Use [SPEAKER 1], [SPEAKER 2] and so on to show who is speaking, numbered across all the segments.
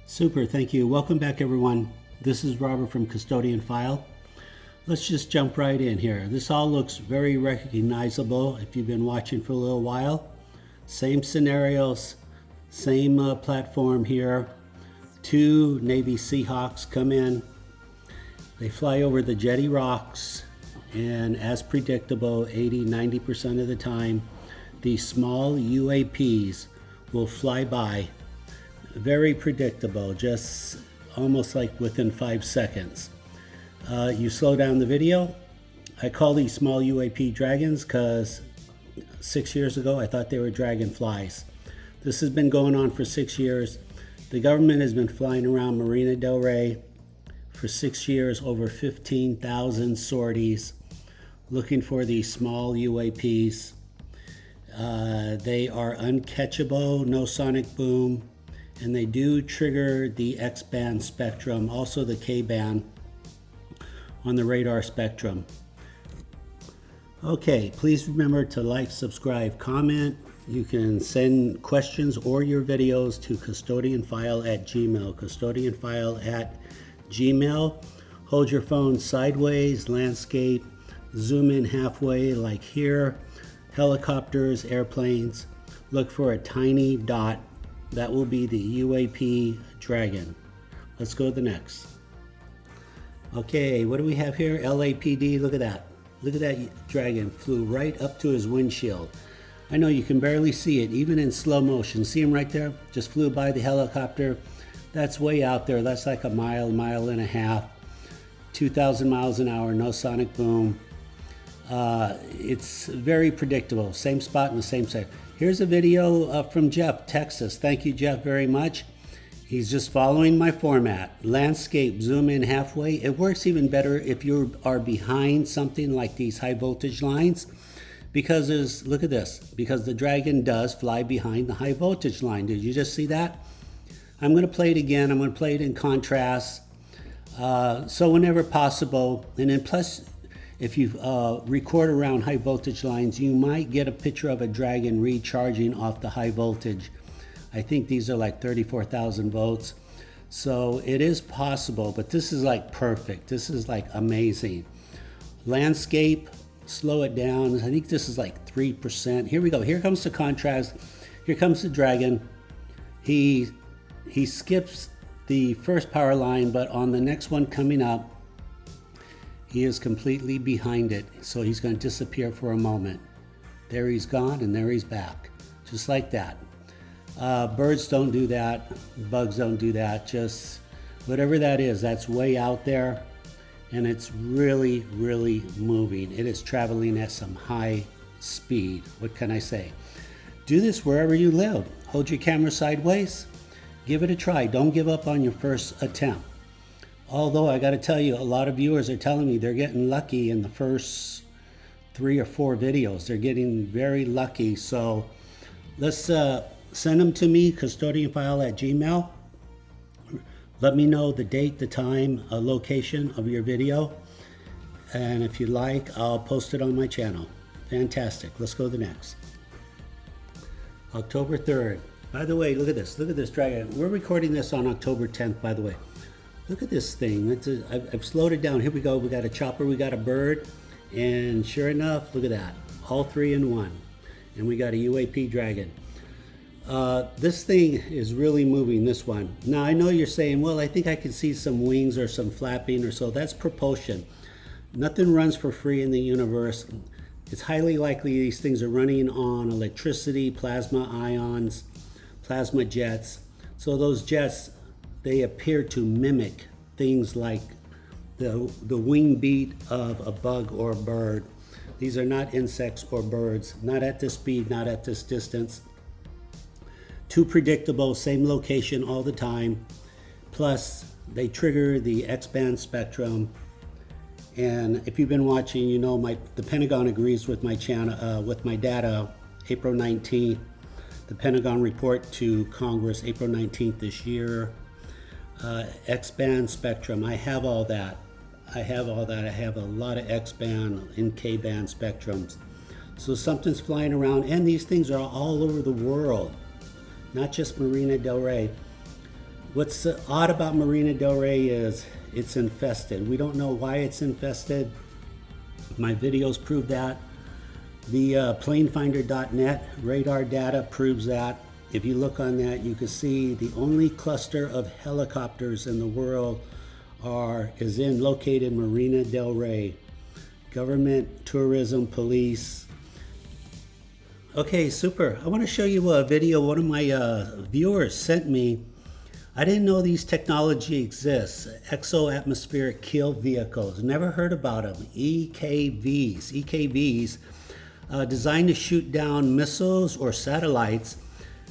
[SPEAKER 1] Super, thank you. Welcome back, everyone. This is Robert from Custodian File. Let's just jump right in here. This all looks very recognizable if you've been watching for a little while. Same scenarios, same platform here. Two Navy Seahawks come in. They fly over the Jetty Rocks, and as predictable, 80-90% of the time, these small UAPs will fly by. Very predictable, just almost like within 5 seconds. You slow down the video. I call these small UAP dragons because 6 years ago I thought they were dragonflies. This has been going on for 6 years. The government has been flying around Marina del Rey for 6 years, over 15,000 sorties, looking for these small UAPs. They are uncatchable, no sonic boom, and they do trigger the X-band spectrum, also the K-band on the radar spectrum. Okay, please remember to like, subscribe, comment. You can send questions or your videos to custodianfile@gmail, custodianfile@gmail. Hold your phone sideways, landscape, zoom in halfway like here, helicopters, airplanes. Look for a tiny dot. That will be the UAP Dragon. Let's go to the next. Okay, what do we have here? LAPD, look at that. Look at that dragon, flew right up to his windshield. I know you can barely see it, even in slow motion. See him right there? Just flew by the helicopter. That's way out there. That's like a mile and a half. 2,000 miles an hour, no sonic boom. It's very predictable. Same spot in the same site. Here's a video from Jeff, Texas. Thank you, Jeff, very much. He's just following my format. Landscape, zoom in halfway. It works even better if you are behind something like these high voltage lines, because look at this, because the dragon does fly behind the high voltage line. Did you just see that? I'm going to play it again. I'm going to play it in contrast. So whenever possible, and then plus, if you record around high voltage lines, you might get a picture of a dragon recharging off the high voltage. I think these are like 34,000 volts. So it is possible, but this is like perfect. This is like amazing. Landscape, slow it down. I think this is like 3%. Here we go. Here comes the contrast. Here comes the dragon. He skips the first power line, but on the next one coming up, he is completely behind it, so he's going to disappear for a moment. There he's gone, and there he's back, just like that. Birds don't do that. Bugs don't do that. Just whatever that is, that's way out there, and it's really, really moving. It is traveling at some high speed. What can I say? Do this wherever you live. Hold your camera sideways. Give it a try. Don't give up on your first attempt. Although I got to tell you, a lot of viewers are telling me they're getting lucky in the first 3 or 4 videos. They're getting very lucky. So let's send them to me, custodianfile@gmail. Let me know the date, the time, location of your video. And if you like, I'll post it on my channel. Fantastic. Let's go to the next. October 3rd. By the way, look at this. Look at this dragon. We're recording this on October 10th, by the way. Look at this thing. I've slowed it down. Here we go. We got a chopper, we got a bird, and sure enough, look at that. All 3 in 1. And we got a UAP dragon. This thing is really moving, this one. Now, I know you're saying, well, I think I can see some wings or some flapping or so. That's propulsion. Nothing runs for free in the universe. It's highly likely these things are running on electricity, plasma ions, plasma jets. So those jets, they appear to mimic things like the wing beat of a bug or a bird. These are not insects or birds, not at this speed, not at this distance. Too predictable, same location all the time. Plus, they trigger the X-band spectrum. And if you've been watching, you know the Pentagon agrees with my channel, with my data. April 19th, the Pentagon report to Congress, April 19th this year. X-band spectrum, I have all that. I have a lot of X-band and K-band spectrums. So something's flying around, and these things are all over the world, not just Marina del Rey. What's odd about Marina Del Rey is it's infested. We don't know why it's infested. My videos prove that. The planefinder.net radar data proves that. If you look on that, you can see the only cluster of helicopters in the world is located in Marina Del Rey. Government, tourism, police. Okay, super. I want to show you a video one of my viewers sent me. I didn't know these technology exists. Exo-atmospheric kill vehicles. Never heard about them. EKVs. EKVs designed to shoot down missiles or satellites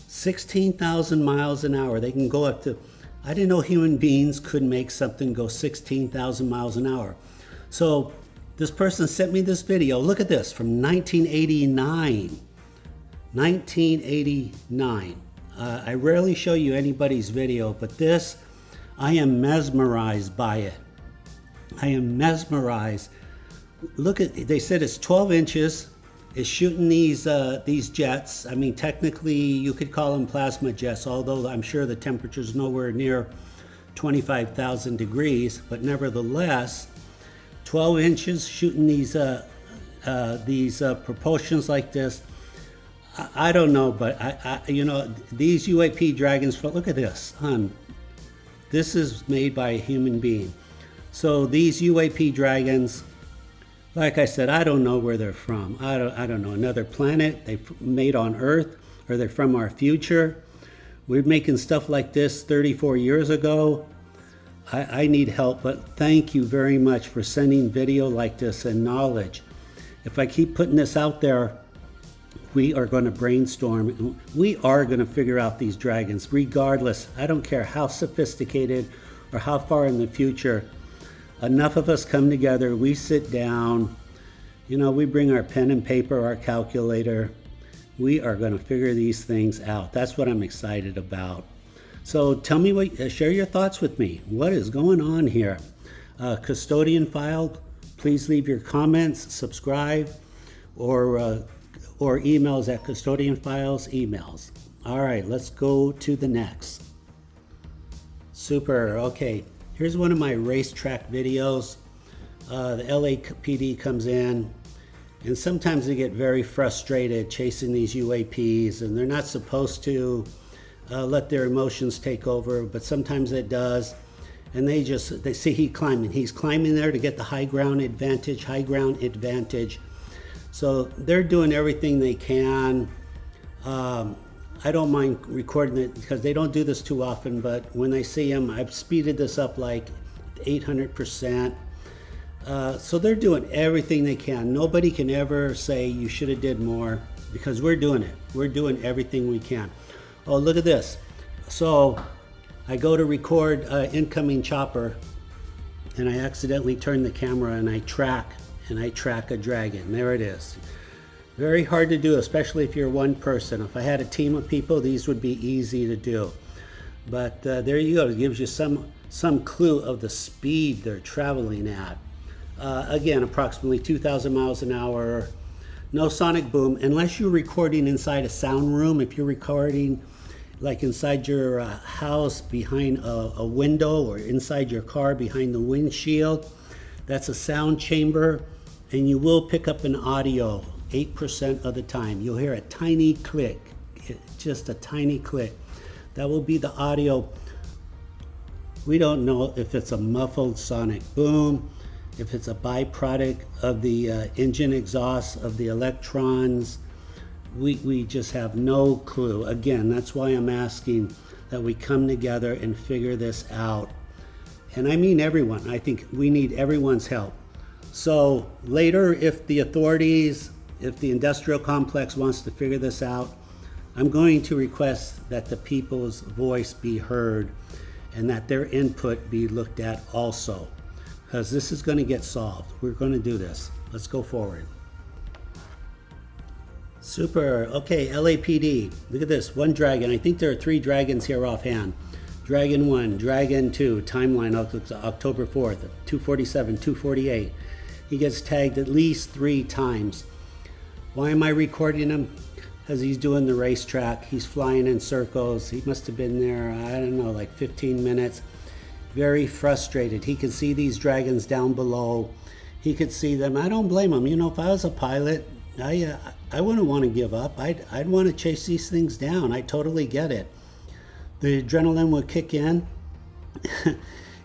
[SPEAKER 1] 16,000 miles an hour. They can go up to, I didn't know human beings could make something go 16,000 miles an hour. So this person sent me this video. Look at this from 1989. 1989. I rarely show you anybody's video, but this, I am mesmerized by it. I am mesmerized. Look at, they said it's 12 inches. It's shooting these jets. I mean, technically you could call them plasma jets, although I'm sure the temperature's nowhere near 25,000 degrees, but nevertheless, 12 inches shooting these propulsions like this. I don't know, but you know, these UAP dragons, look at this, this is made by a human being. So these UAP dragons, like I said, I don't know where they're from. I don't know, another planet, they made on Earth, or they're from our future. We're making stuff like this 34 years ago. I need help, but thank you very much for sending video like this and knowledge. If I keep putting this out there, we are going to brainstorm. We are going to figure out these dragons regardless. I don't care how sophisticated or how far in the future. Enough of us come together, we sit down, you know, we bring our pen and paper, our calculator. We are going to figure these things out. That's what I'm excited about. So tell me share your thoughts with me. What is going on here? Custodian File, please leave your comments, subscribe, or emails at Custodian Files emails. All right, let's go to the next. Super, okay. Here's one of my racetrack videos. The LAPD comes in, and sometimes they get very frustrated chasing these UAPs, and they're not supposed to let their emotions take over, but sometimes it does. And they see he's climbing there to get the high ground advantage. So they're doing everything they can. I don't mind recording it because they don't do this too often, but when I see them, I've speeded this up like 800%. So they're doing everything they can. Nobody can ever say you should have did more, because we're doing it. We're doing everything we can. Oh, look at this. So I go to record incoming chopper, and I accidentally turn the camera and I track a dragon. There it is. Very hard to do, especially if you're one person. If I had a team of people, these would be easy to do. But there you go. It gives you some clue of the speed they're traveling at. Again, approximately 2,000 miles an hour. No sonic boom, unless you're recording inside a sound room. If you're recording like inside your house behind a window, or inside your car behind the windshield, that's a sound chamber, and you will pick up an audio 8% of the time. You'll hear a tiny click, just a tiny click. That will be the audio. We don't know if it's a muffled sonic boom, if it's a byproduct of the engine exhaust of the electrons. We just have no clue. Again, that's why I'm asking that we come together and figure this out. And I mean everyone. I think we need everyone's help. So later, if the authorities, if the industrial complex wants to figure this out, I'm going to request that the people's voice be heard and that their input be looked at also, because this is going to get solved. We're going to do this. Let's go forward. Super. Okay, LAPD. Look at this. One dragon. I think there are 3 dragons here offhand. Dragon 1, Dragon 2, timeline October 4th, 247, 248. He gets tagged at least 3 times. Why am I recording him? as he's doing the racetrack. He's flying in circles. He must have been there, I don't know, like 15 minutes. Very frustrated. He could see these dragons down below. He could see them. I don't blame him. You know, if I was a pilot, I wouldn't want to give up. I'd want to chase these things down. I totally get it. The adrenaline would kick in.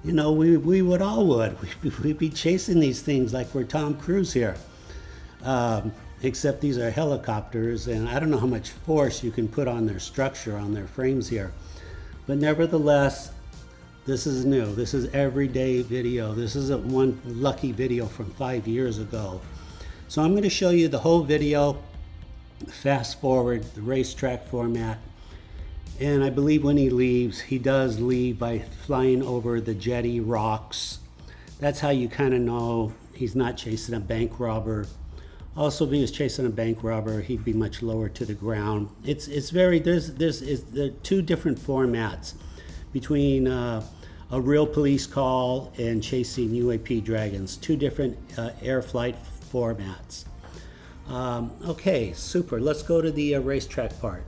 [SPEAKER 1] You know, we would all would. We'd be chasing these things like we're Tom Cruise here. Except these are helicopters, and I don't know how much force you can put on their structure, on their frames here. But nevertheless, this is new. This is everyday video. This isn't one lucky video from 5 years ago. So I'm going to show you the whole video, fast forward, the racetrack format. And I believe when he leaves, he does leave by flying over the jetty rocks. That's how you kind of know he's not chasing a bank robber. Also, if he was chasing a bank robber, he'd be much lower to the ground. It's very, there are two different formats between a real police call and chasing UAP dragons. Two different air flight formats. Okay, super. Let's go to the racetrack part.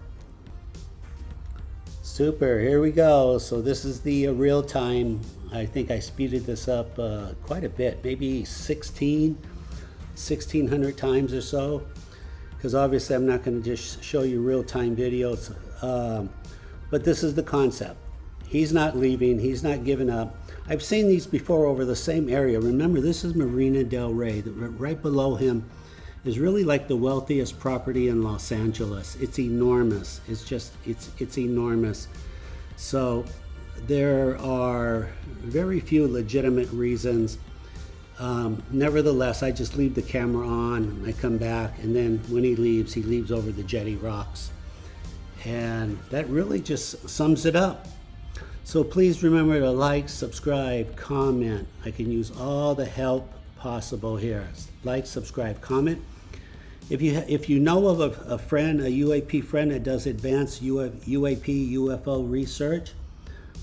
[SPEAKER 1] Super, here we go. So this is the real time. I think I speeded this up quite a bit, maybe 1,600 times or so, because obviously I'm not going to just show you real-time videos, but this is the concept. He's not leaving, he's not giving up. I've seen these before over the same area. Remember, this is Marina del Rey. Right below him is really like the wealthiest property in Los Angeles. It's enormous. It's just, it's enormous. So there are very few legitimate reasons. Nevertheless, I just leave the camera on, I come back, and then when he leaves over the jetty rocks. And that really just sums it up. So please remember to like, subscribe, comment. I can use all the help possible here. Like, subscribe, comment. If you know of a friend, a UAP friend that does advanced UAP, UFO research,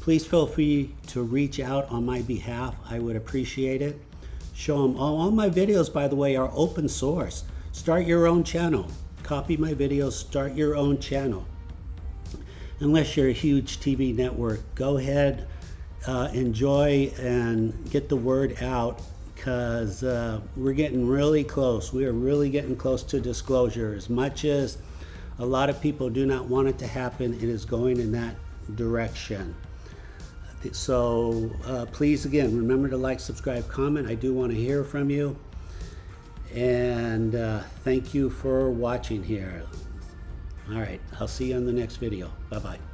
[SPEAKER 1] please feel free to reach out on my behalf. I would appreciate it. Show them. All my videos, by the way, are open source. Start your own channel. Copy my videos, start your own channel. Unless you're a huge TV network, go ahead, enjoy and get the word out, because we're getting really close. We are really getting close to disclosure. As much as a lot of people do not want it to happen, it is going in that direction. So please, again, remember to like, subscribe, comment. I do want to hear from you. And thank you for watching here. All right, I'll see you on the next video. Bye-bye.